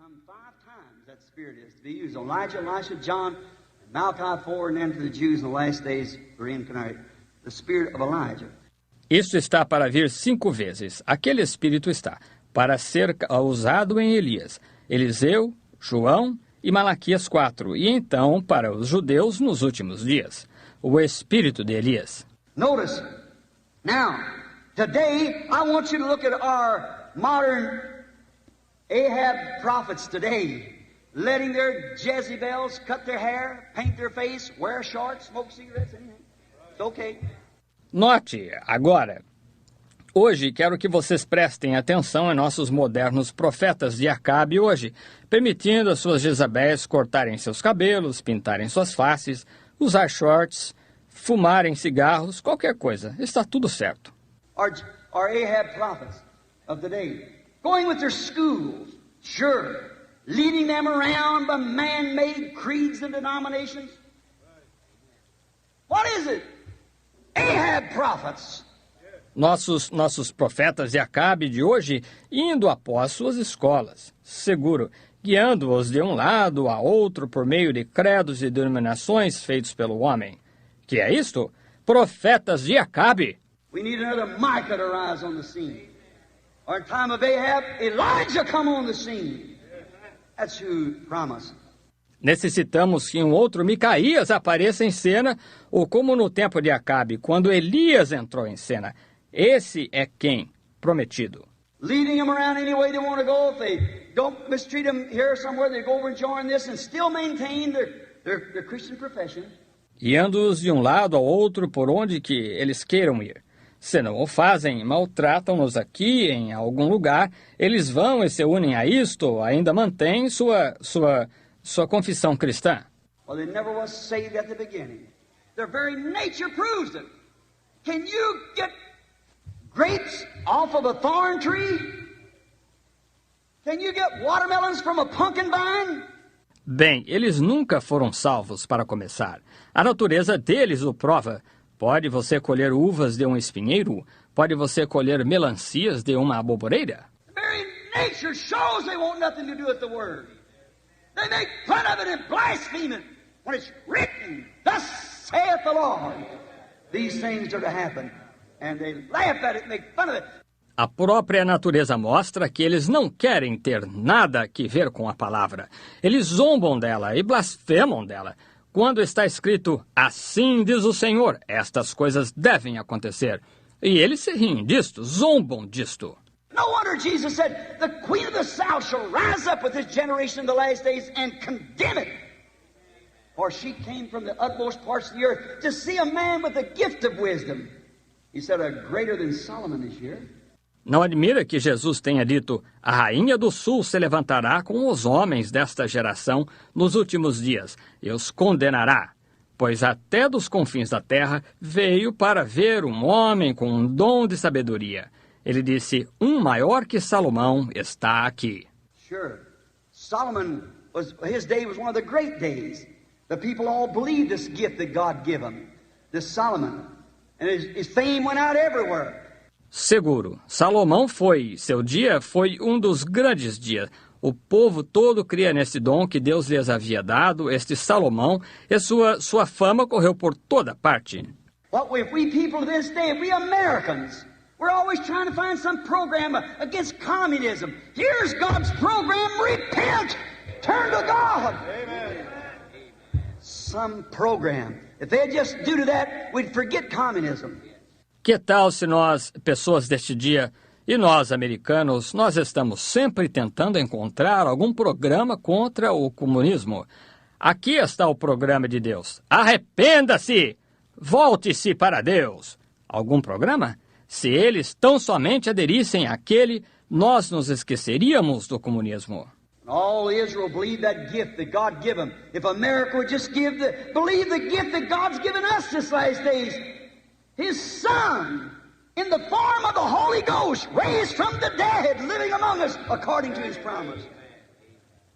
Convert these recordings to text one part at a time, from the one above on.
Come 5 times that Spirit is to be used. Elijah, Elisha, John, Malachi 4, and then to the Jews in the last days reincarnated. The Spirit of Elijah. Isso está para vir 5 vezes. Aquele Espírito está para ser usado em Elias, Eliseu, João e Malaquias 4, e então para os judeus nos últimos dias. O Espírito de Elias. Notice, now, today I want you to look at our modern Ahab prophets today, letting their Jezebels cut their hair, paint their face, wear shorts, smoke cigarettes, anything. It's okay. Note, agora, hoje quero que vocês prestem atenção em nossos modernos profetas de Acabe hoje, permitindo as suas Jezabéis cortarem seus cabelos, pintarem suas faces, usar shorts, fumarem cigarros, qualquer coisa. Está tudo certo. Our Ahab prophets of the day, going with their schools, sure, leading them around by man-made creeds and denominations. What is it? Ahab prophets. Nossos profetas de Acabe de hoje indo após suas escolas, seguro, guiando-os de um lado a outro por meio de credos e denominações feitos pelo homem. Que é isto? Profetas de Acabe. We need another Micah to rise on the scene. Or in time of Ahab, Elijah come on the scene. That's who promised. Necessitamos que um outro Micaías apareça em cena, ou como no tempo de Acabe, quando Elias entrou em cena. Esse é quem? Prometido. Leading them around any way they want to go. If they don't mistreat them here somewhere, they go over and join this and still maintain their Christian profession. Guiando-os de um lado ao outro por onde que eles queiram ir. Se não o fazem, maltratam-nos aqui em algum lugar, eles vão e se unem a isto, ainda mantêm sua confissão cristã. Well, they never was saved at the beginning. Their very nature proves it. Can you get grapes off of a thorn tree? Can you get watermelons from a pumpkin vine? Bem, eles nunca foram salvos para começar. A natureza deles o prova. Pode você colher uvas de um espinheiro? Pode você colher melancias de uma aboboreira? The very nature shows they want nothing to do with the word. They make fun of it and blaspheme it. When it's written, thus saith the Lord, these things are to happen. And they laugh at it and make fun of it. A própria natureza mostra que eles não querem ter nada que ver com a palavra. Eles zombam dela e blasfemam dela. Quando está escrito, assim diz o Senhor, estas coisas devem acontecer. E eles se riem disto, zombam disto. No wonder Jesus said, the queen of the south shall rise up with this generation in the last days and condemn it. For she came from the utmost parts of the earth to see a man with the gift of wisdom. He said, a greater than Solomon this year. Não admira que Jesus tenha dito, a rainha do sul se levantará com os homens desta geração nos últimos dias e os condenará, pois até dos confins da terra veio para ver um homem com um dom de sabedoria. Ele disse, maior que Salomão está aqui. Sure. His day was one of the great days. The people all believed this gift that God gave him, this Solomon. And his fame went out everywhere. Seguro. Seu dia foi um dos grandes dias. O povo todo cria nesse dom que Deus lhes havia dado, este Salomão, e sua fama correu por toda parte. What if we people of this day, if we Americans, we're always trying to find some program against communism. Here's God's program, repent, turn to God. Amen. Some program. If they'd just do to that, we'd forget communism. Que tal se nós, pessoas deste dia, e nós, americanos, nós estamos sempre tentando encontrar algum programa contra o comunismo. Aqui está o programa de Deus. Arrependa-se! Volte-se para Deus! Algum programa? Se eles tão somente aderissem àquele, nós nos esqueceríamos do comunismo. All Israel believed that gift that God gave them. If America would just believe the gift that God's given us this last days, His Son, in the form of the Holy Ghost, raised from the dead, living among us, according to His promise.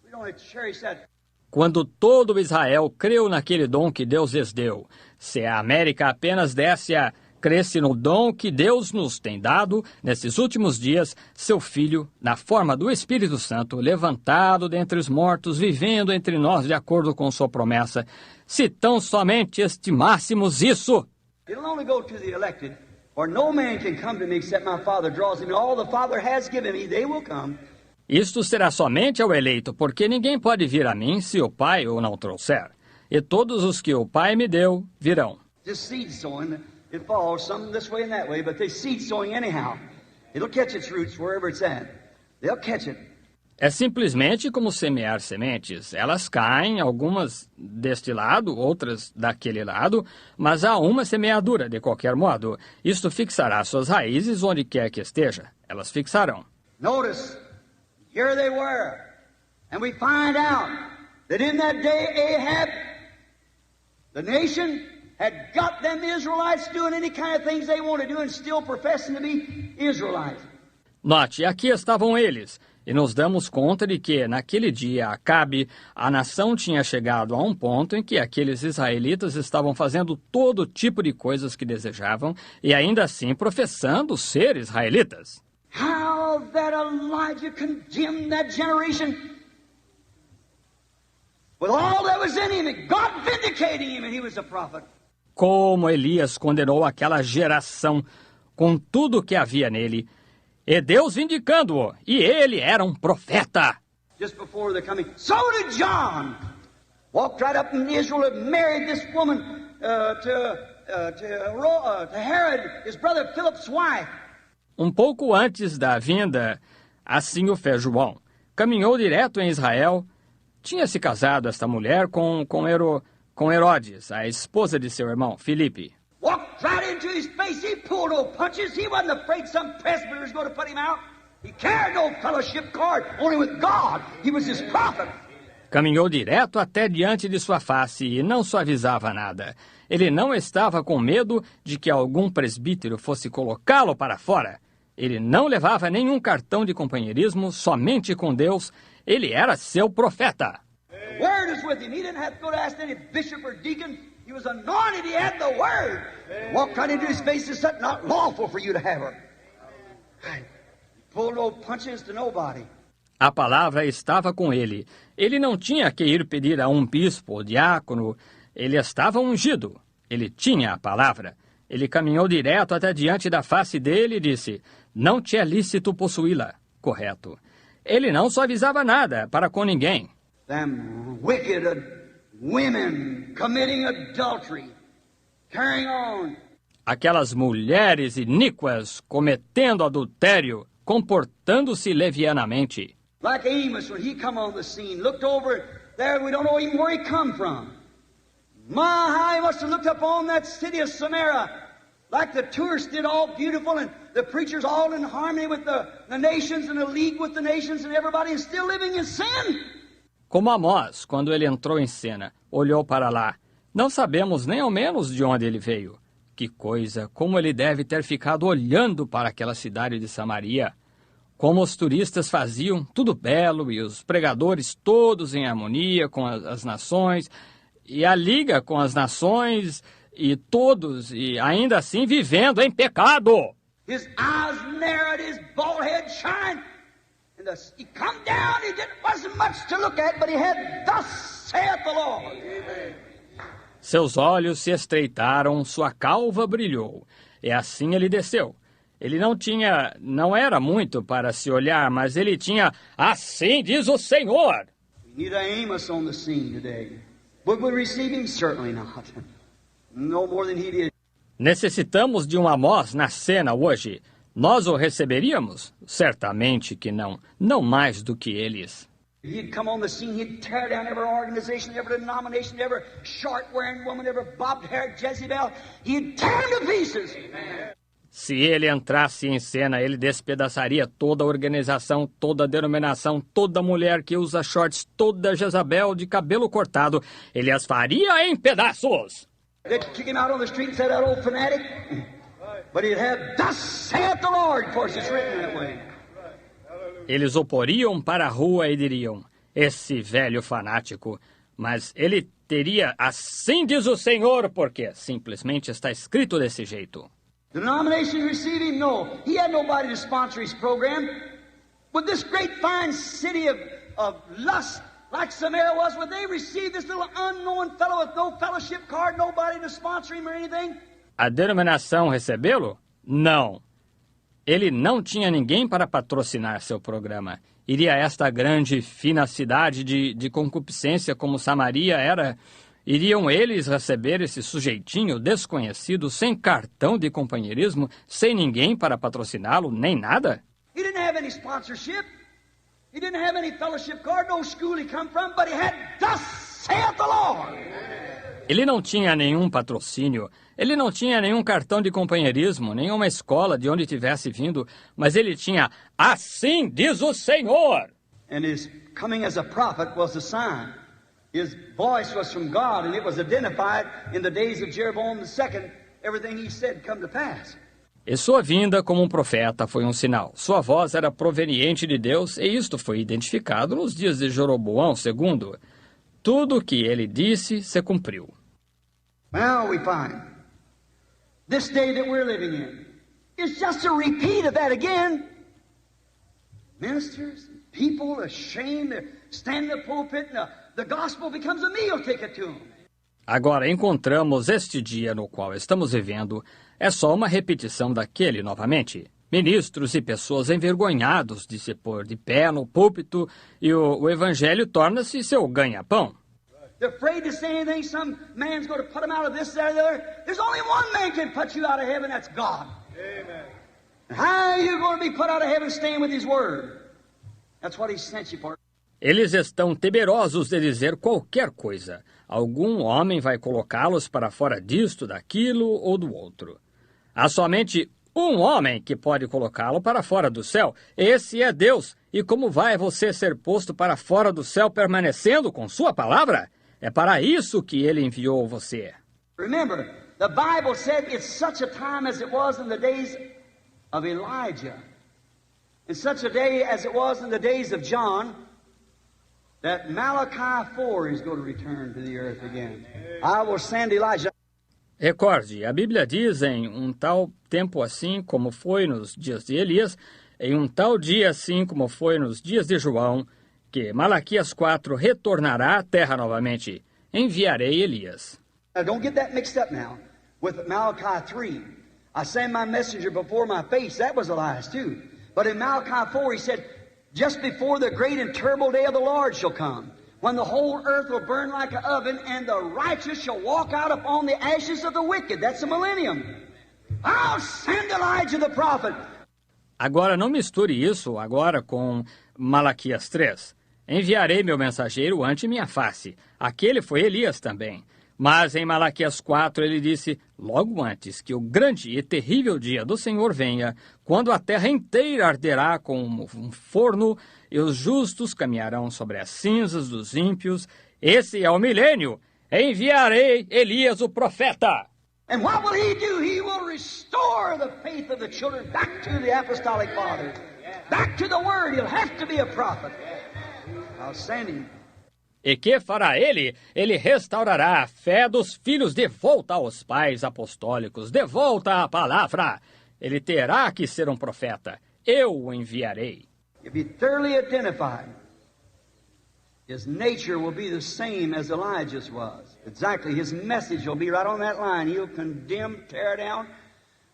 We don't have to cherish that. Quando todo Israel creu naquele dom que Deus lhes deu, se a América apenas desse a cresce no dom que Deus nos tem dado nesses últimos dias, seu Filho, na forma do Espírito Santo, levantado dentre os mortos, vivendo entre nós de acordo com sua promessa. Se tão somente estimássemos isso! It'll only go to the elected, for no man can come to me except my Father draws him, and all the Father has given me, they will come. Isto será somente ao eleito, porque ninguém pode vir a mim se o Pai o não trouxer. E todos os que o Pai me deu virão. Just seed sowing, it falls some this way and that way, but they seed sowing anyhow. It'll catch its roots wherever it's at. They'll catch it. É simplesmente como semear sementes. Elas caem, algumas deste lado, outras daquele lado, mas há uma semeadura, de qualquer modo. Isto fixará suas raízes onde quer que esteja. Elas fixarão. Notice, here they were. And we find out that in that day Ahab, the nation, had got them Israelites doing any kind of things they want to do and still professing to be Israelites. Note, aqui estavam eles, e nos damos conta de que, naquele dia, Acabe, a nação tinha chegado a um ponto em que aqueles israelitas estavam fazendo todo tipo de coisas que desejavam e ainda assim professando ser israelitas. How that Elijah condemned that generation with all that was in him, and God vindicating him, and he was a prophet. Como Elias condenou aquela geração com tudo o que havia nele, e Deus vindicando-o, e ele era um profeta. Just before the coming, so did John. Walked right up in Israel and married this woman to Herod, his brother Philip's wife. Pouco antes da vinda, assim o fez João. Caminhou direto em Israel. Tinha se casado esta mulher com Herodes, a esposa de seu irmão, Filipe. Walked right into his face. He pulled no punches. He wasn't afraid some presbyter was going to put him out. He carried no fellowship card, only with God. He was his prophet. Caminhou direto até diante de sua face e não suavizava nada. Ele não estava com medo de que algum presbítero fosse colocá-lo para fora. Ele não levava nenhum cartão de companheirismo, somente com Deus. Ele era seu profeta. The word is with him. He didn't have to go to ask any bishop or deacon. He was anointed. He had the word. Walked right into his face and said, "Not lawful for you to have her." Pulled no punches to nobody. A palavra estava com ele. Ele não tinha que ir pedir a um bispo ou diácono. Ele estava ungido. Ele tinha a palavra. Ele caminhou direto até diante da face dele e disse, não te é lícito possuí-la. Correto. Ele não suavizava nada para com ninguém. Them wicked women committing adultery, carrying on. Aquelas mulheres iníquas cometendo adultério, comportando-se levianamente. Like Amos, when he come on the scene, looked over there, we don't know even where he come from. My, how he must have looked up on that city of Samaria, like the tourists did, all beautiful, and the preachers all in harmony with the nations and a league with the nations and everybody, and still living in sin. Como Amós, quando ele entrou em cena, olhou para lá. Não sabemos nem ao menos de onde ele veio. Que coisa, como ele deve ter ficado olhando para aquela cidade de Samaria. Como os turistas faziam, tudo belo, e os pregadores todos em harmonia com as nações, e a liga com as nações, e todos, e ainda assim vivendo em pecado. His eyes narrowed, his bald head shined, and he come down, wasn't much to look at, but he had, thus saith the Lord. Amen. Seus olhos se estreitaram, sua calva brilhou, e assim ele desceu. Ele não era muito para se olhar, mas ele tinha, assim diz o Senhor. We need an Amos on the scene today. Would we receive him? Certainly not. No more than he did. Necessitamos de um Amós na cena hoje. Nós o receberíamos? Certamente que não. Não mais do que eles. He'd come on the scene, he'd tear down every organization, every denomination, every short-wearing woman, every bobbed-haired Jezebel. He'd tear them to pieces. Amen. Se ele entrasse em cena, ele despedaçaria toda a organização, toda a denominação, toda mulher que usa shorts, toda Jezabel de cabelo cortado. Ele as faria em pedaços. They'd kick him out on the street and say, that old fanatic. But he'd have, thus saith the Lord, of course it's written that way. Eles o poriam para a rua e diriam, esse velho fanático. Mas ele teria, assim diz o Senhor, porque simplesmente está escrito desse jeito. The denomination received him? No. He had nobody to sponsor his program. Would this great fine city of lust, like Samaria was, would they receive this little unknown fellow with no fellowship card, nobody to sponsor him or anything? A denominação recebê-lo? Não. Ele não tinha ninguém para patrocinar seu programa. Iria esta grande, fina cidade de concupiscência como Samaria era? Iriam eles receber esse sujeitinho desconhecido, sem cartão de companheirismo, sem ninguém para patrociná-lo, nem nada? He didn't have any sponsorship. He didn't have any fellowship card, no school he come from, but he had thus saith the Lord. Ele não tinha nenhum patrocínio, ele não tinha nenhum cartão de companheirismo, nenhuma escola de onde tivesse vindo, mas ele tinha, assim diz o Senhor. And his coming as a prophet was a sign. His voice was from God, and it was identified in the days of Jeroboam II. Everything he said come to pass. E sua vinda como um profeta foi um sinal. Sua voz era proveniente de Deus, e isto foi identificado nos dias de Jeroboão II. Tudo o que ele disse se cumpriu. Now we find this day that we're living in is just a repeat of that again. Ministers, people ashamed, they're standing in the pulpit, and the gospel becomes a meal ticket to them. Agora encontramos este dia no qual estamos vivendo, é só uma repetição daquele novamente. Ministros e pessoas envergonhados de se pôr de pé no púlpito e o evangelho torna-se seu ganha-pão. They're afraid to say anything. Some man's going to put them out of this, that, or the other. There's only one man can put you out of heaven, that's God. Amen. How are you going to be put out of heaven staying with His Word? That's what He sent you for. Eles estão temerosos de dizer qualquer coisa. Algum homem vai colocá-los para fora disto, daquilo ou do outro. Há somente um homem que pode colocá-lo para fora do céu. Esse é Deus. E como vai você ser posto para fora do céu permanecendo com sua palavra? É para isso que ele enviou você. Remember, the Bible said it's such a time as it was in the days of Elijah, in such a day as it was in the days of John, that Malachi 4 is going to return to the earth again. I will send Elijah. Recorde, a Bíblia diz em um tal tempo assim como foi nos dias de Elias, em um tal dia assim como foi nos dias de João, que Malaquias 4 retornará à terra novamente. Enviarei Elias. Now, don't get that mixed up now with Malachi 3. I send my messenger before my face. That was Elias too. But in Malachi 4 he said, just before the great and terrible day of the Lord shall come, when the whole earth will burn like an oven, and the righteous shall walk out upon the ashes of the wicked. That's the millennium. I'll send Elijah the prophet. Agora não misture isso agora com Malaquias 3. Enviarei meu mensageiro ante minha face. Aquele foi Elias também. Mas em Malaquias 4 ele disse, logo antes que o grande e terrível dia do Senhor venha, quando a terra inteira arderá como um forno e os justos caminharão sobre as cinzas dos ímpios, esse é o milênio. Enviarei Elias o profeta. And what will he do? He will restore the faith of the children back to the apostolic fathers, back to the word. He'll have to be a prophet. I'll send him. E que fará ele? Ele restaurará a fé dos filhos de volta aos pais apostólicos, de volta à palavra. Ele terá que ser um profeta. Eu o enviarei. If he thoroughly identified, his nature will be the same as Elijah's was. Exactly. His message will be right on that line. He'll condemn, tear down,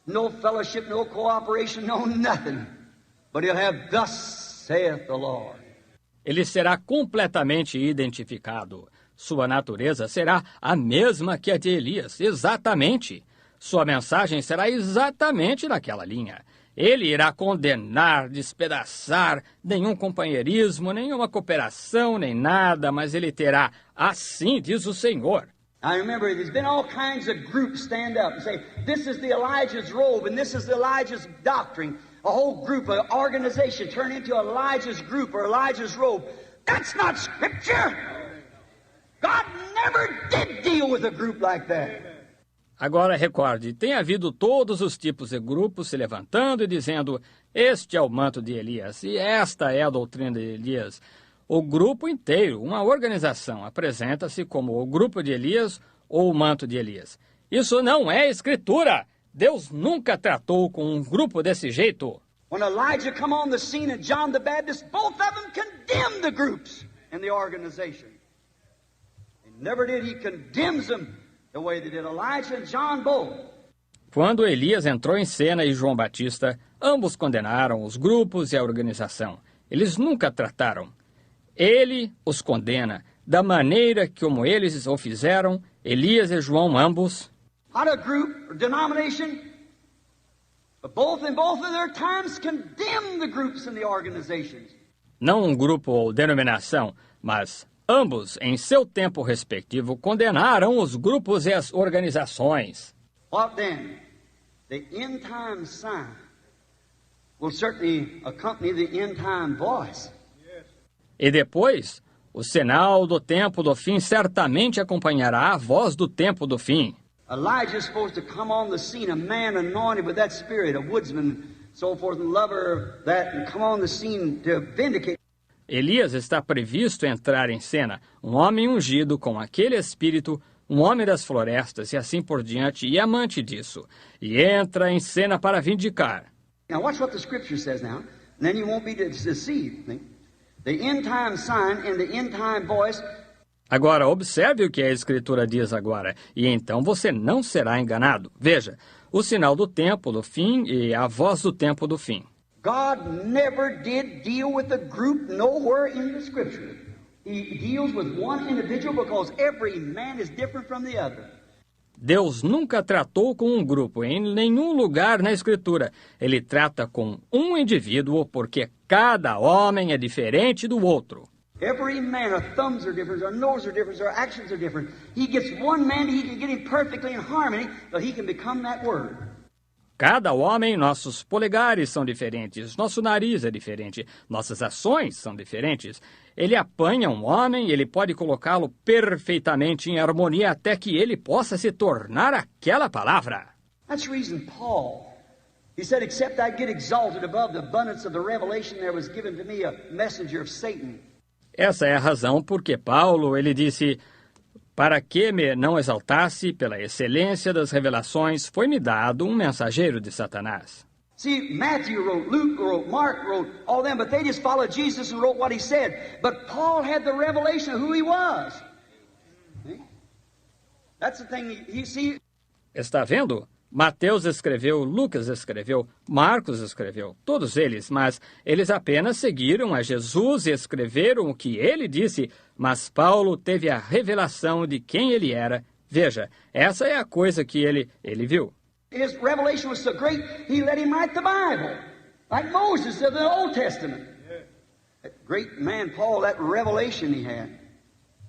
no fellowship, no cooperation, no nothing. But he'll have, thus saith the Lord. Ele será completamente identificado. Sua natureza será a mesma que a de Elias, exatamente. Sua mensagem será exatamente naquela linha. Ele irá condenar, despedaçar, nenhum companheirismo, nenhuma cooperação, nem nada, mas ele terá, assim diz o Senhor. I remember there's been all kinds of groups stand up and say, this is the Elijah's robe and this is the Elijah's doctrine. A whole group, an organization turn into Elijah's group or Elijah's robe. That's not Scripture. God never did deal with a group like that. Agora recorde, tem havido todos os tipos de grupos se levantando e dizendo, este é o manto de Elias e esta é a doutrina de Elias. O grupo inteiro, uma organização, apresenta-se como o grupo de Elias ou o manto de Elias. Isso não é Escritura. Deus nunca tratou com um grupo desse jeito. When Elijah come on the scene and John the Baptist, both of them condemned the groups and the organization. He never did. He condemns them the way they did. Elijah and John both. Quando Elias entrou em cena e João Batista, ambos condenaram os grupos e a organização. Eles nunca trataram. Ele os condena da maneira como eles o fizeram, Elias e João ambos. Not a group or denomination, but both in both of their times condemned the groups and the organizations. Não um grupo ou denominação, mas ambos, em seu tempo respectivo, condenaram os grupos e as organizações. What then? The end time sign will certainly accompany the end time voice. E depois, o sinal do tempo do fim certamente acompanhará a voz do tempo do fim. Elijah is supposed to come on the scene, a man anointed with that spirit, a woodsman, so forth, and lover of that, and come on the scene to vindicate. Elias está previsto entrar em cena, um homem ungido com aquele espírito, um homem das florestas e assim por diante, e amante disso. E entra em cena para vindicar. Now watch what the scripture says now, and then you won't be deceived. Think? The end time sign and the end time voice. Agora, observe o que a Escritura diz agora, e então você não será enganado. Veja, o sinal do tempo do fim e a voz do tempo do fim. God never did deal with a group nowhere in the Scripture. He deals with one individual because every man is different from the other. Deus nunca tratou com um grupo em nenhum lugar na Escritura. Ele trata com um indivíduo porque cada homem é diferente do outro. Every man, our thumbs are different, our noses are different, our actions are different. He gets one man, he can get him perfectly in harmony, but he can become that word. Cada homem, nossos polegares são diferentes, nosso nariz é diferente, nossas ações são diferentes. Ele apanha um homem e ele pode colocá-lo perfeitamente em harmonia até que ele possa se tornar aquela palavra. That's the reason Paul, he said, except I get exalted above the abundance of the revelation, there was given to me a messenger of Satan. Essa é a razão porque Paulo, ele disse, para que me não exaltasse pela excelência das revelações, foi-me dado um mensageiro de Satanás. See, Matthew wrote, Luke wrote, Mark wrote, all them, but they just followed Jesus and wrote what he said. But Paul had the revelation of who he was. See? That's the thing, you see. Está vendo? Mateus escreveu, Lucas escreveu, Marcos escreveu, todos eles, mas eles apenas seguiram a Jesus e escreveram o que ele disse, mas Paulo teve a revelação de quem ele era. Veja, essa é a coisa que ele viu. His revelation was so great, he let him write the Bible, like Moses of the Old Testament. That great man, Paul, that revelation he had.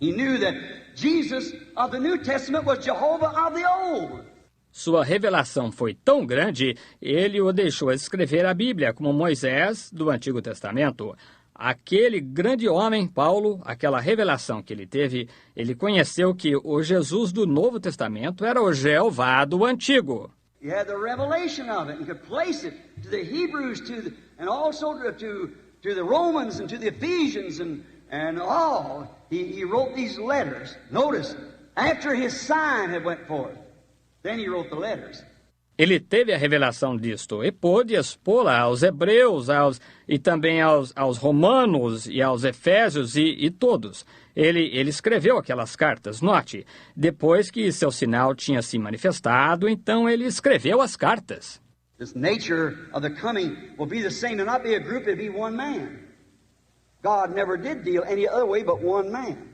He knew that Jesus of the New Testament was Jehovah of the Old. Sua revelação foi tão grande, ele o deixou escrever a Bíblia, como Moisés do Antigo Testamento. Aquele grande homem, Paulo, aquela revelação que ele teve, ele conheceu que o Jesus do Novo Testamento era o Jeová do Antigo. He had the revelation of it and could place it to the Hebrews, and also to the Romans and to the Ephesians and all. He wrote these letters. Notice, after his sign had went forth. Then he wrote the letters. Ele teve a revelação disto e pôde expô-la aos hebreus, e também aos romanos e aos efésios e todos. Ele escreveu aquelas cartas. Note, depois que seu sinal tinha se manifestado, então ele escreveu as cartas. This nature of the coming will be the same. It'll not be a group, it'll be one man. God never did deal any other way but one man.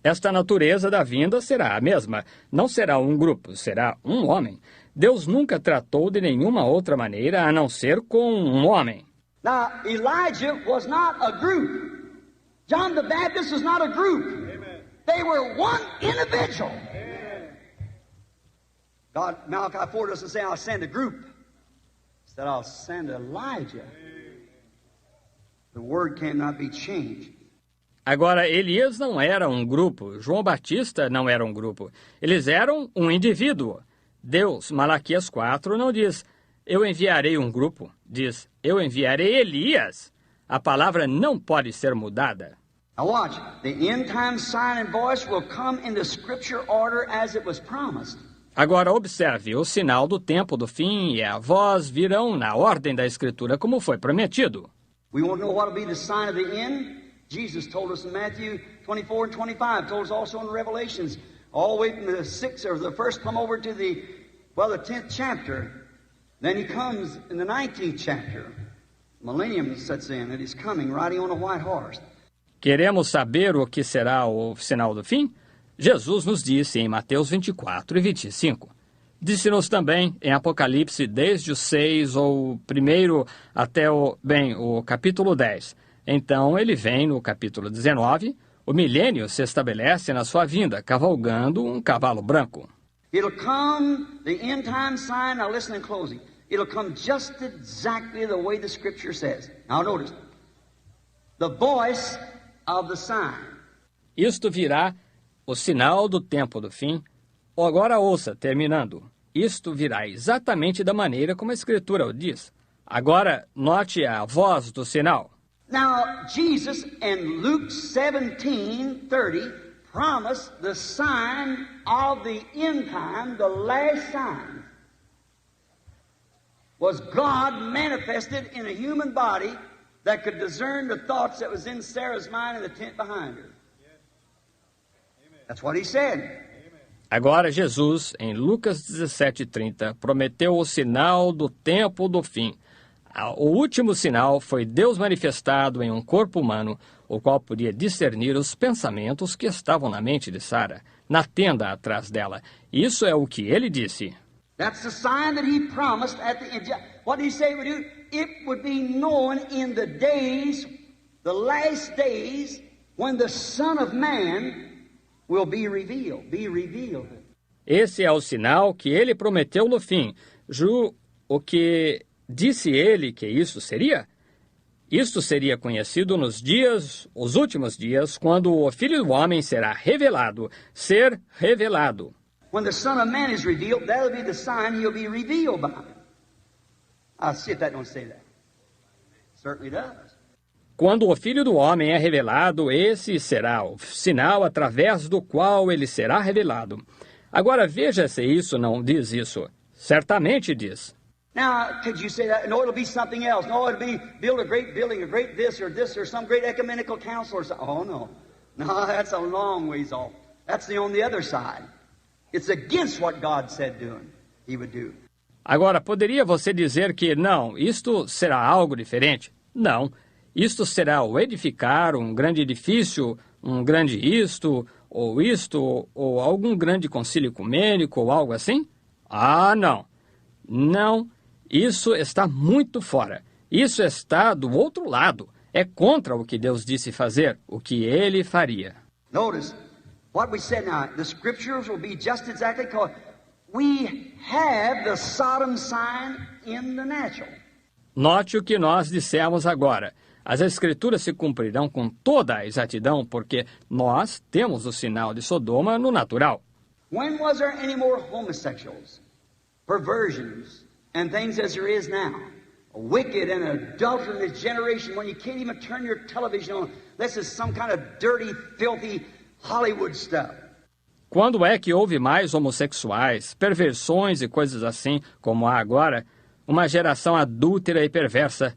Esta natureza da vinda será a mesma. Não será um grupo, será um homem. Deus nunca tratou de nenhuma outra maneira a não ser com um homem. Now, Elijah was not a group. John the Baptist was not a group. Amen. They were one individual. Amen. God, Malachi 4 doesn't say, I'll send a group. He said, I'll send Elijah. Amen. The word cannot be changed. Agora, Elias não era um grupo, João Batista não era um grupo. Eles eram um indivíduo. Deus, Malaquias 4, não diz, eu enviarei um grupo. Diz, eu enviarei Elias. A palavra não pode ser mudada. Now watch. The end time sign and voice will come in the scripture order as it was promised. Agora observe, o sinal do tempo do fim e a voz virão na ordem da Escritura como foi prometido. We want to know what will be the sign of the end. Jesus told us in Matthew 24 and 25, told us also in Revelations, all the way from the 6th or the first come over to the 10th chapter. Then he comes in the 19th chapter. Millennium sets in, and he's coming riding on a white horse. Queremos saber o que será o sinal do fim? Jesus nos disse em Mateus 24 e 25. Disse-nos também em Apocalipse desde o 6 ou primeiro até o capítulo 10. Então ele vem no capítulo 19, o milênio se estabelece na sua vinda, cavalgando um cavalo branco. It'll come, the end time sign, now listen in closing, it'll come just exactly the way the Scripture says. Now notice, the voice of the sign. Isto virá o sinal do tempo do fim. Agora ouça, terminando. Isto virá exatamente da maneira como a Escritura o diz. Agora, note a voz do sinal. Now, Jesus in Luke 17:30 promised the sign of the end time, the last sign, was God manifested in a human body that could discern the thoughts that was in Sarah's mind in the tent behind her. That's what he said. Agora Jesus, em Lucas 17:30, prometeu o sinal do tempo do fim. O último sinal foi Deus manifestado em um corpo humano, o qual podia discernir os pensamentos que estavam na mente de Sara, na tenda atrás dela. Isso é o que ele disse. That's the sign that he promised at the end. What did he say it would do? It would be known in the days, the last days, when the Son of Man will be revealed. Esse é o sinal que ele prometeu no fim. O que disse ele que isso seria? Isto seria conhecido nos dias, os últimos dias, quando o Filho do Homem será revelado, ser revelado. When the Son of Man is revealed, that'll be the sign he'll be revealed by. I'll see if that don't say that. It certainly does. Quando o Filho do Homem é revelado, esse será o sinal através do qual ele será revelado. Agora veja se isso não diz isso. Certamente diz. Now, could you say that? No, it'll be something else. No, it'll be build a great building, a great this, or some great ecumenical council or something. Oh, no. No, that's a long ways off. That's on the other side. It's against what God said he would do. Agora, poderia você dizer que não, isto será algo diferente? Não. Isto será o edificar um grande edifício, um grande isto, ou algum grande concílio ecumênico, ou algo assim? Ah, não. Não, isso está muito fora. Isso está do outro lado. É contra o que Deus disse fazer, o que ele faria. Notice what we said now. The scriptures will be just exactly called. We have the Sodom sign in the natural. Note o que nós dissemos agora. As Escrituras se cumprirão com toda a exatidão, porque nós temos o sinal de Sodoma no natural. When was there any more homosexuals, perversions, and things as there is now? Wicked and adulterous generation when you can't even turn your television on. This is some kind of dirty, filthy Hollywood stuff. Quando é que houve mais homossexuais, perversões e coisas assim, como há agora? Uma geração adúltera e perversa.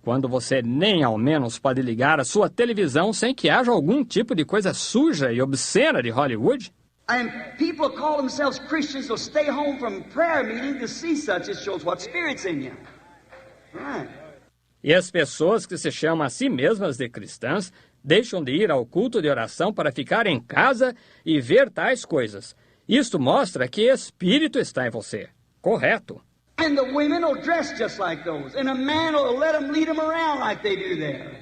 Quando você nem ao menos pode ligar a sua televisão sem que haja algum tipo de coisa suja e obscena de Hollywood? And people who call themselves Christians will stay home from prayer meeting to see such. It shows what spirit's in you. Right. E as pessoas que se chamam a si mesmas de cristãs deixam de ir ao culto de oração para ficar em casa e ver tais coisas. Isto mostra que espírito está em você. Correto. And the women will dress just like those. And a man will let them lead them around like they do there.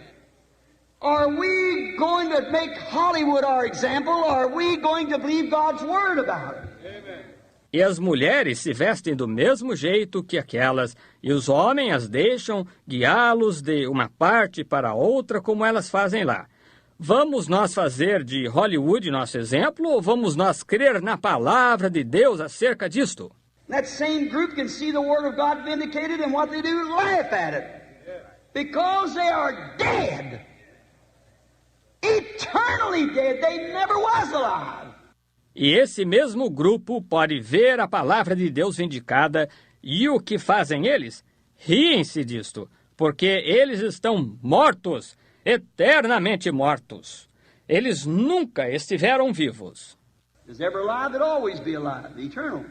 Are we going to make Hollywood our example? Or are we going to believe God's word about it? Amen. E as mulheres se vestem do mesmo jeito que aquelas, e os homens as deixam guiá-los de uma parte para outra como elas fazem lá. Vamos nós fazer de Hollywood nosso exemplo ou vamos nós crer na palavra de Deus acerca disto? That same group can see the word of God vindicated and what they do, laugh at it. Because they are dead. Eternally dead. They never was alive. E esse mesmo grupo pode ver a palavra de Deus vindicada, e o que fazem eles? Riem-se disto, porque eles estão mortos, eternamente mortos. Eles nunca estiveram vivos. There's ever alive, that always be alive, the eternal.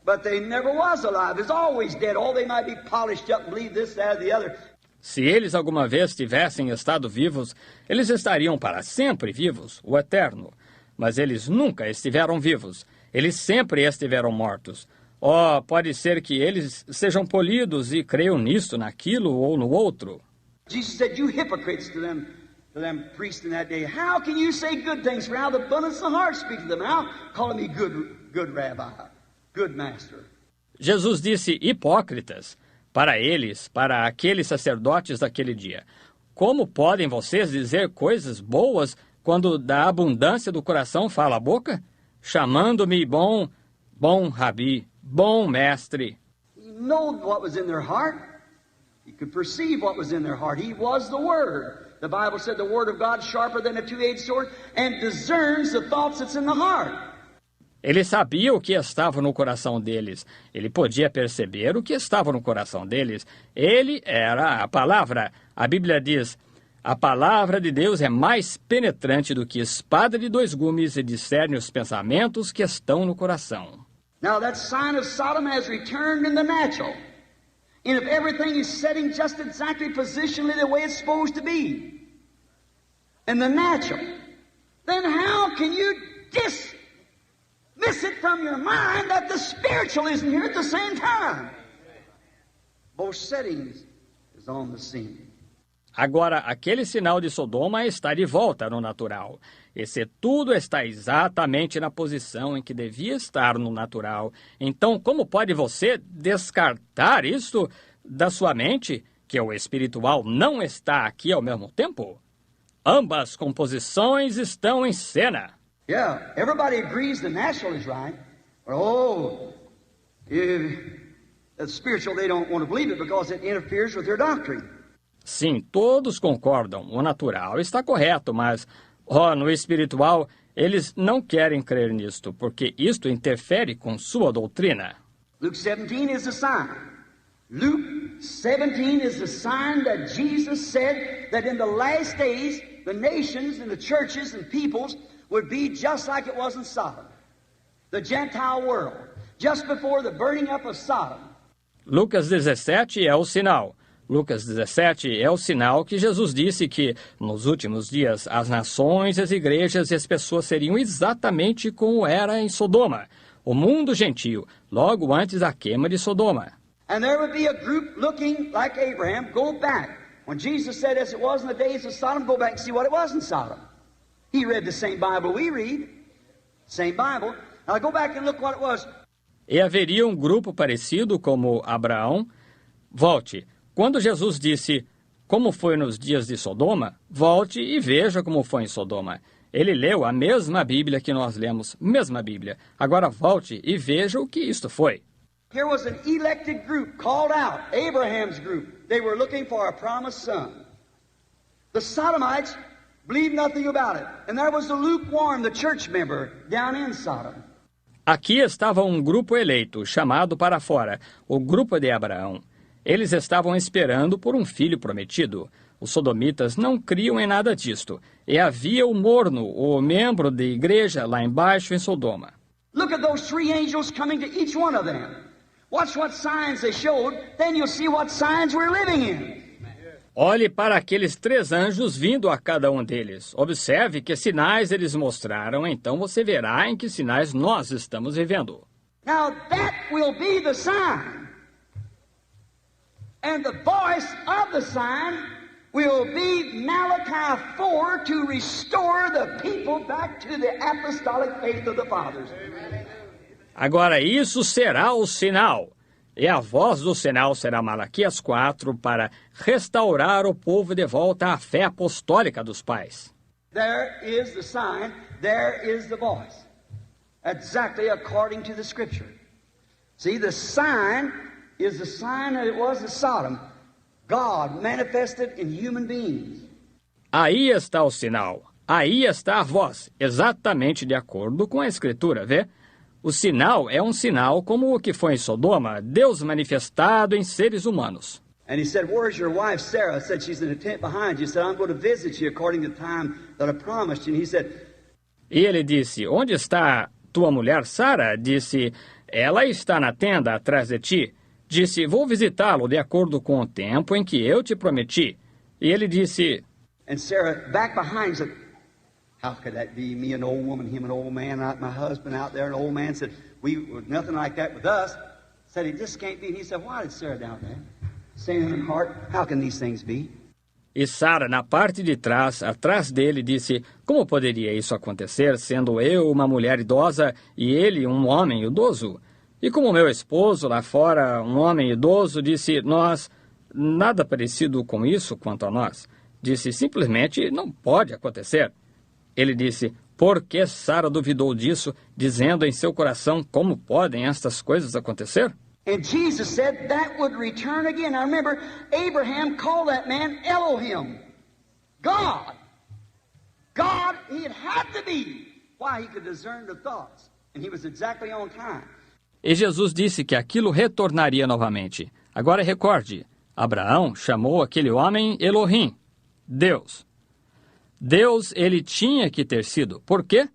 But they never was alive. It's always dead. Oh, they might be polished up and believe this, that, or the other. Se eles alguma vez tivessem estado vivos, eles estariam para sempre vivos, o eterno. Mas eles nunca estiveram vivos. Eles sempre estiveram mortos. Oh, pode ser que eles sejam polidos e creiam nisto, naquilo ou no outro. Jesus said, "You hypocrites," to them priests in that day. "How can you say good things? For out of the abundance of the heart speaks the mouth, calling me good rabbi, good master." Jesus disse hipócritas para eles, para aqueles sacerdotes daquele dia. Como podem vocês dizer coisas boas quando da abundância do coração fala a boca? Chamando-me bom rabi, bom mestre. He knew what was in their heart. He could perceive what was in their heart. He was the Word. The Bible said the Word of God is sharper than a two-edged sword and discerns the thoughts that's in the heart. Ele sabia o que estava no coração deles. Ele podia perceber o que estava no coração deles. Ele era a palavra. A Bíblia diz: a palavra de Deus é mais penetrante do que espada de dois gumes e discerne os pensamentos que estão no coração. Now that sign of Sodom has returned in the natural. And if everything is setting just exactly positionally the way it's supposed to be, in the natural, then how can you dismiss it from your mind that the spiritual isn't here at the same time? Both settings is on the scene. Agora, aquele sinal de Sodoma está de volta no natural. Esse tudo está exatamente na posição em que devia estar no natural. Então, como pode você descartar isso da sua mente, que o espiritual não está aqui ao mesmo tempo? Ambas composições estão em cena. Yeah, everybody agrees the natural is right. But the spiritual, they don't want to believe it because it interferes with their doctrine. Sim, todos concordam. O natural está correto, mas no espiritual, eles não querem crer nisto, porque isto interfere com sua doutrina. Luke 17 is the sign. Luke 17 is the sign that Jesus said that in the last days, the nations and the churches and peoples would be just like it was in Sodom, the Gentile world, just before the burning up of Sodom. Lucas 17 é o sinal. Lucas 17 é o sinal que Jesus disse que, nos últimos dias, as nações, as igrejas e as pessoas seriam exatamente como era em Sodoma, o mundo gentio, logo antes da queima de Sodoma. And there would be a group looking like Abraham, go back. When Jesus said, as it was in the days of Sodom, go back and see what it was in Sodom. He read the same Bible we read, same Bible. Now go back and look what it was. E haveria um grupo parecido como Abraão. Volte. Quando Jesus disse, como foi nos dias de Sodoma, volte e veja como foi em Sodoma. Ele leu a mesma Bíblia que nós lemos, mesma Bíblia. Agora volte e veja o que isto foi. Here was an elected group called out, Abraham's group. They were looking for a promised son. The Sodomites believed nothing about it. And there was the lukewarm, the church member, down in Sodom. Aqui estava um grupo eleito, chamado para fora, o grupo de Abraão. Eles estavam esperando por um filho prometido. Os sodomitas não criam em nada disto. E havia o morno, o membro de igreja, lá embaixo em Sodoma. Look at those three angels coming to each one of them. Watch what signs they showed, then you'll see what signs we're living in. Olhe para aqueles 3 anjos vindo a cada um deles. Observe que sinais eles mostraram, então você verá em que sinais nós estamos vivendo. Now that will be the sign. And the voice of the sign will be Malachi 4 to restore the people back to the apostolic faith of the fathers. Agora isso será o sinal. E a voz do sinal será Malaquias 4 para restaurar o povo de volta à fé apostólica dos pais. There is the sign, there is the voice. Exactly according to the Scripture. See, the sign is the sign that it was in Sodom. God manifested in human beings. Aí está o sinal. Aí está a voz, exatamente de acordo com a Escritura, vê? O sinal é um sinal como o que foi em Sodoma, Deus manifestado em seres humanos. And he said, "Where's your wife Sarah?" I said, "She's in the tent behind you." He said, "I'm going to visit you according to the time that I promised you." And he said, E ele disse, onde está tua mulher Sara? Disse, ela está na tenda atrás de ti. Disse, vou visitá-lo de acordo com o tempo em que eu te prometi. E ele disse... and Sarah back behind said, "How could that be? Me, an old woman, him, an old man, my husband out there." An old man said, "Nothing like that with us." Said, "It just can't be." And he said, "Why did Sarah down there?" Saying in her heart, "How can these things be?" E Sara, na parte de trás, atrás dele, disse, como poderia isso acontecer, sendo eu uma mulher idosa e ele um homem idoso? E como meu esposo, lá fora, um homem idoso, disse, nós, nada parecido com isso quanto a nós. Disse, simplesmente, não pode acontecer. Ele disse, por que Sara duvidou disso, dizendo em seu coração, como podem estas coisas acontecer? And Jesus said that would return again. Now remember, Abraham called that man Elohim, God. God, it had to be. Why? He could discern the thoughts. And he was exactly on time. E Jesus disse que aquilo retornaria novamente. Agora recorde, Abraão chamou aquele homem Elohim, Deus. Deus, ele tinha que ter sido. Por quê?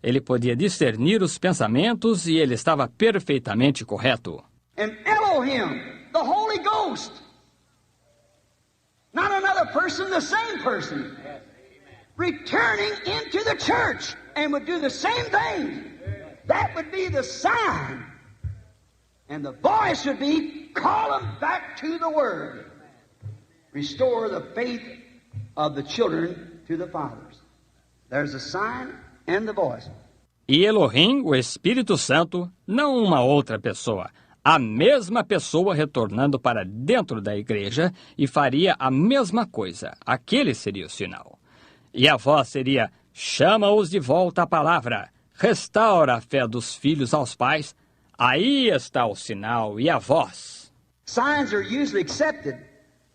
Ele podia discernir os pensamentos e ele estava perfeitamente correto. And Elohim, the Holy Ghost. Not another person, the same person. Returning into the church and would do the same thing. That would be the sign. And the voice would be, call them back to the Word. Restore the faith of the children to the fathers. There's a sign and the voice. E Elohim, o Espírito Santo, não uma outra pessoa. A mesma pessoa retornando para dentro da igreja e faria a mesma coisa. Aquele seria o sinal. E a voz seria, chama-os de volta à palavra. Restaura a fé dos filhos aos pais. Aí está o sinal e a voz. Signs are usually accepted,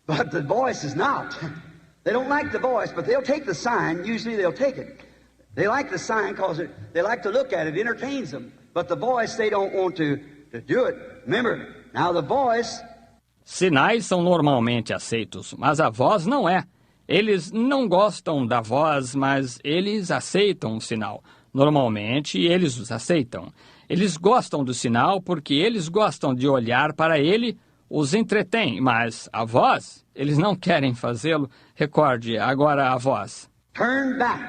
but the voice is not. They don't like the voice, but they'll take the sign. Usually they'll take it. They like the sign because they like to look at it. It entertains them. But the voice, they don't want to do it. Remember, now the voice... Sinais são normalmente aceitos, mas a voz não é. Eles não gostam da voz, mas eles aceitam o sinal. Normalmente, eles os aceitam. Eles gostam do sinal porque eles gostam de olhar para ele, os entretém, mas a voz, eles não querem fazê-lo. Recorde agora a voz. Turn back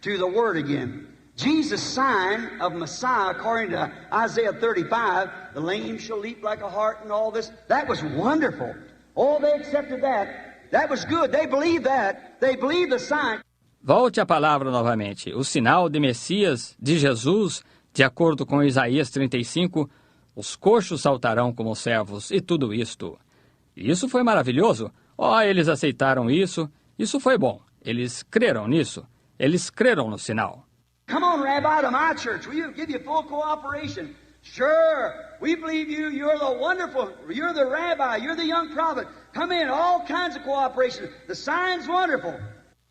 to the Word again. Jesus' sign of Messiah, according to Isaiah 35, the lame shall leap like a hart and all this. That was wonderful. Oh, they accepted that. That was good. They believed that. They believed the sign. Volte a palavra novamente. O sinal de Messias, de Jesus, de acordo com Isaías 35, os coxos saltarão como servos e tudo isto. Isso foi maravilhoso. Oh, eles aceitaram isso. Isso foi bom. Eles creram nisso. Eles creram no sinal. Come on, Rabbi, to my church. We'll give you full cooperation. Sure, we believe you. You're the wonderful, you're the rabbi, you're the young prophet. Come in, all kinds of cooperation. The sign's wonderful.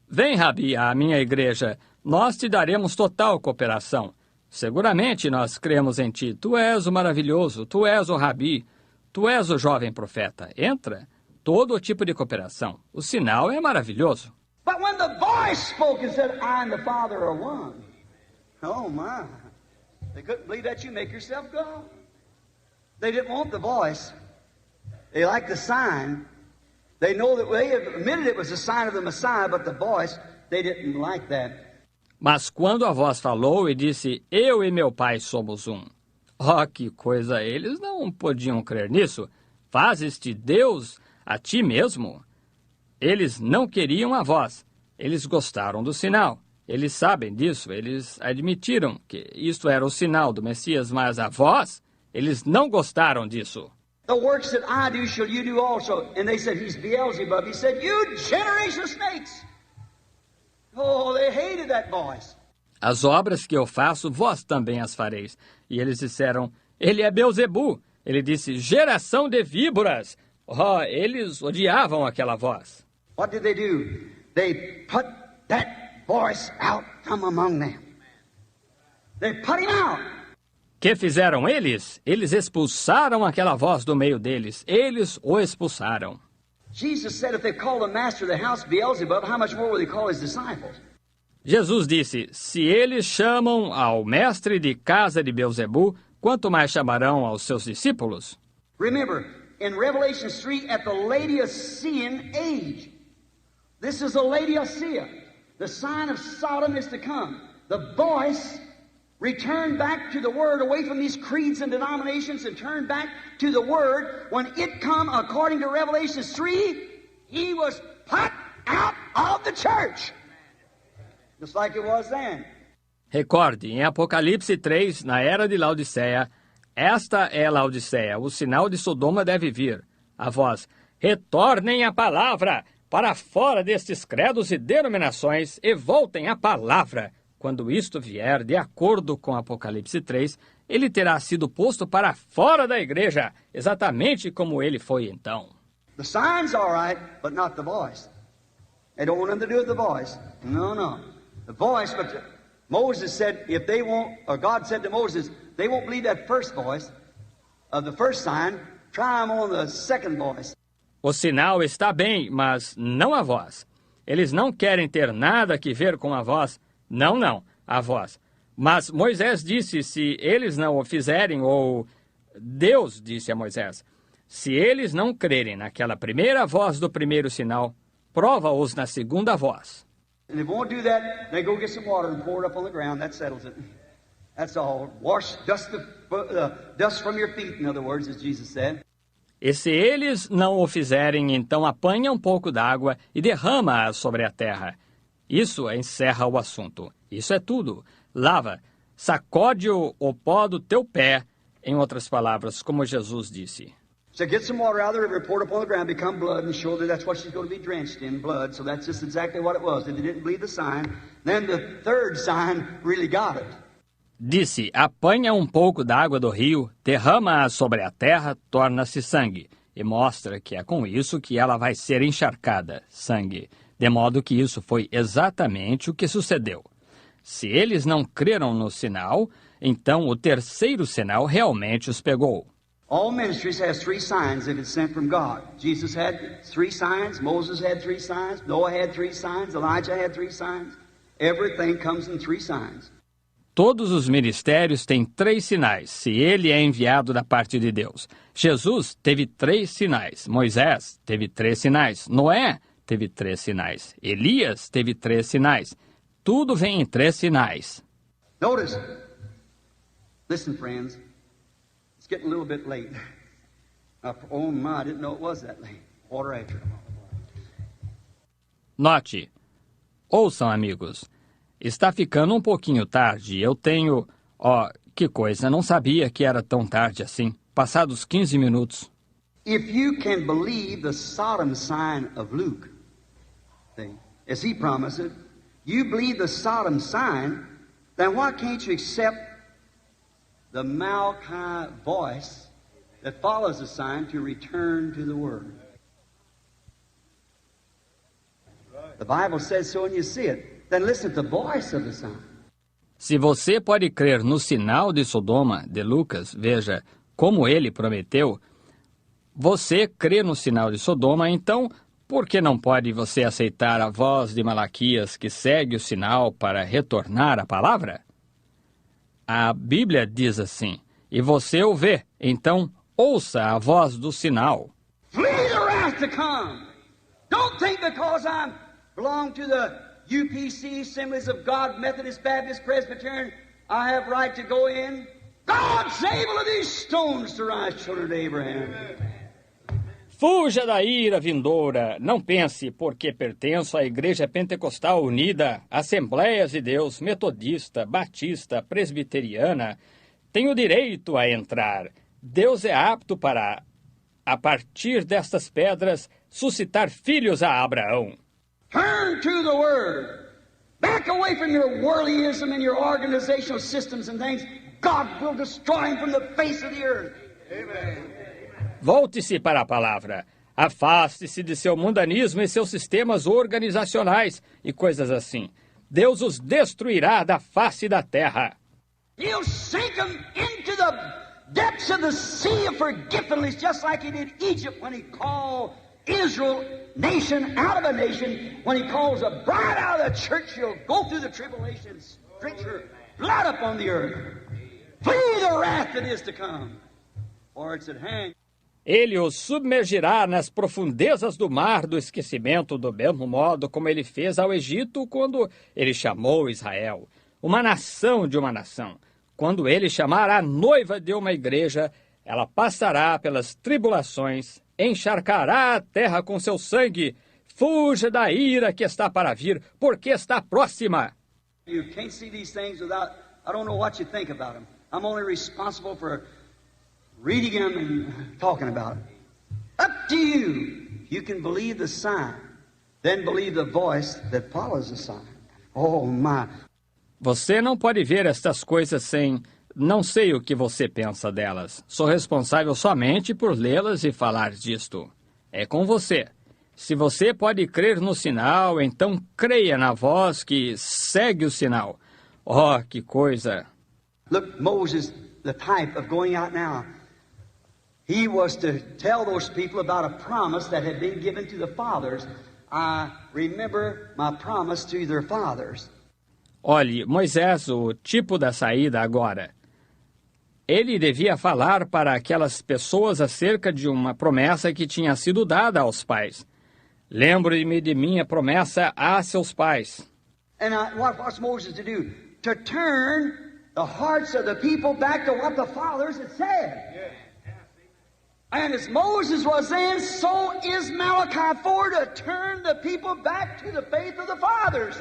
Vem, Rabi, à minha igreja. Nós te daremos total cooperação. Seguramente nós cremos em ti. Tu és o maravilhoso, tu és o Rabi, tu és o jovem profeta. Entra. Todo tipo de cooperação. O sinal é maravilhoso. But when the voice spoke and said, I and the Father are one. Oh, my. They couldn't believe that you make yourself God. They didn't want the voice. They liked the sign. They know that they admitted it was a sign of the Messiah, but the voice, they didn't like that. Mas quando a voz falou e disse, eu e meu pai somos um. Oh, que coisa! Eles não podiam crer nisso. Fazes-te Deus a ti mesmo? Eles não queriam a voz. Eles gostaram do sinal. Eles sabem disso. Eles admitiram que isto era o sinal do Messias, mas a voz, eles não gostaram disso. The works that I do shall you do also. And they said, he's Beelzebub. He said, you generation of snakes. Oh, they hated that voice. As obras que eu faço, vós também as fareis. E eles disseram, ele é Beelzebu. Ele disse, geração de víboras. Oh, eles odiavam aquela voz. What did they do? They put that voice out from among them. They put him out. Que fizeram eles? Eles expulsaram aquela voz do meio deles. Eles o expulsaram. Jesus said if they called the master of the house Beelzebub, how much more will they call his disciples? Jesus disse, se eles chamam ao mestre de casa de Beelzebu, quanto mais chamarão aos seus discípulos? Remember, in Revelation 3, at the Laodicean age, this is a Laodicea. The sign of Sodom is to come. The voice returned back to the Word, away from these creeds and denominations, and turned back to the Word. When it come, according to Revelation 3, he was put out of the church. Just like it was then. Recorde, em Apocalipse 3, na era de Laodiceia, esta é Laodiceia, o sinal de Sodoma deve vir. A voz, retornem a palavra, para fora destes credos e denominações, e voltem à palavra. Quando isto vier, de acordo com Apocalipse 3, ele terá sido posto para fora da igreja, exatamente como ele foi então. The sign's all right, but not the voice. They don't want nothing to do with the voice. No. The voice, but Moses said, if they won't, or God said to Moses, they won't believe that first voice of the first sign, try them on the second voice. O sinal está bem, mas não a voz. Eles não querem ter nada que ver com a voz. Não, a voz. Mas Moisés disse, se eles não o fizerem, ou Deus disse a Moisés, se eles não crerem naquela primeira voz do primeiro sinal, prova-os na segunda voz. And if they won't do that, they go get some water and pour it up on the ground. That settles it. That's all. Wash dust from your feet, in other words, as Jesus said. E se eles não o fizerem, então apanha um pouco d'água e derrama-a sobre a terra. Isso encerra o assunto. Isso é tudo. Lava, sacode o pó do teu pé, em outras palavras, como Jesus disse. So get some water out of the river, pour it upon the ground, become blood, and show that that's what she's going to be drenched in, blood. So that's just exactly what it was. If they didn't believe the sign, then the third sign really got it. Disse, apanha um pouco d'água do rio, derrama-a sobre a terra, torna-se sangue, e mostra que é com isso que ela vai ser encharcada, sangue. De modo que isso foi exatamente o que sucedeu. Se eles não creram no sinal, então o terceiro sinal realmente os pegou. All ministries has three signs if it's sent from God. Jesus had three signs, Moses had three signs, Noah had three signs, Elijah had three signs. Everything comes in three signs. Todos os ministérios têm três sinais, se ele é enviado da parte de Deus. Jesus teve três sinais, Moisés teve três sinais, Noé teve três sinais, Elias teve três sinais. Tudo vem em três sinais. Notice, listen friends, it's getting a little bit late. Oh my, I didn't know it was that late. Quarter after. Note, ouçam amigos, está ficando um pouquinho tarde, eu tenho... que coisa, não sabia que era tão tarde assim, passados 15 minutos. If you can believe the Sodom sign of Luke, as he promised it, you believe the Sodom sign, then why can't you accept the Malachi voice that follows the sign to return to the Word? The Bible says so and you see it. Then listen to the voice of the sign. Se você pode crer no sinal de Sodoma, de Lucas, veja, como ele prometeu, você crê no sinal de Sodoma, então por que não pode você aceitar a voz de Malaquias que segue o sinal para retornar à palavra? A Bíblia diz assim, e você o vê, então ouça a voz do sinal. Flee the wrath to come. Don't think because I belong to the UPC, Assemblies of God, Methodist, Baptist, Presbyterian, I have right to go in. God's able of these stones to rise children of Abraham. Fuja da ira vindoura. Não pense, porque pertenço à Igreja Pentecostal Unida, Assembleias de Deus, Metodista, Batista, Presbiteriana. Tenho direito a entrar. Deus é apto para, a partir destas pedras, suscitar filhos a Abraão. Turn to the Word. Back away from your worldlyism and your organizational systems and things. God will destroy him from the face of the earth. Amen. Volte-se para a palavra. Afaste-se de seu mundanismo e seus sistemas organizacionais e coisas assim. Deus os destruirá da face da terra. He'll sink them into the depths of the sea of forgetfulness, just like he did Egypt when he called Israel, nation out of a nation. When he calls a bride out of the church, she'll go through the tribulation, stretch her blood upon the earth. Flee the wrath that is to come, for it's at hand. Ele os submergirá nas profundezas do mar do esquecimento, do mesmo modo como ele fez ao Egito quando ele chamou Israel, uma nação de uma nação. Quando ele chamar a noiva de uma igreja, ela passará pelas tribulações, encharcará a terra com seu sangue. Fuja da ira que está para vir, porque está próxima. You can't see these things without, I don't know what you think about them. I'm only responsible for reading them and talking about them. Up to you. You can believe the sign, then believe the voice that follows the sign. Oh, my. Você não pode ver estas coisas sem... Não sei o que você pensa delas. Sou responsável somente por lê-las e falar disto. É com você. Se você pode crer no sinal, então creia na voz que segue o sinal. Oh, que coisa! Look, Moses, the type of going out now. He was to tell those people about a promise that had been given to the fathers. I remember my promise to their fathers. Olhe, Moisés, o tipo da saída agora. Ele devia falar para aquelas pessoas acerca de uma promessa que tinha sido dada aos pais. Lembre-me de minha promessa a seus pais. And what's Moses to do? To turn the hearts of the people back to what the fathers had said. And as Moses was then, so is Malachi 4 to turn the people back to the faith of the fathers.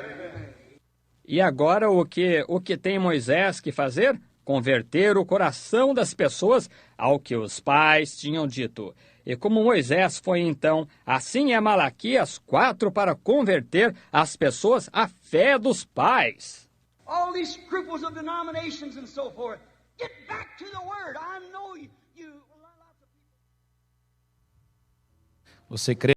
E agora o que tem Moisés que fazer? Converter o coração das pessoas ao que os pais tinham dito. E como Moisés foi então, assim é Malaquias 4 para converter as pessoas à fé dos pais. All these scruples of denominations and so forth. Get back to the Word. I know you. Você crê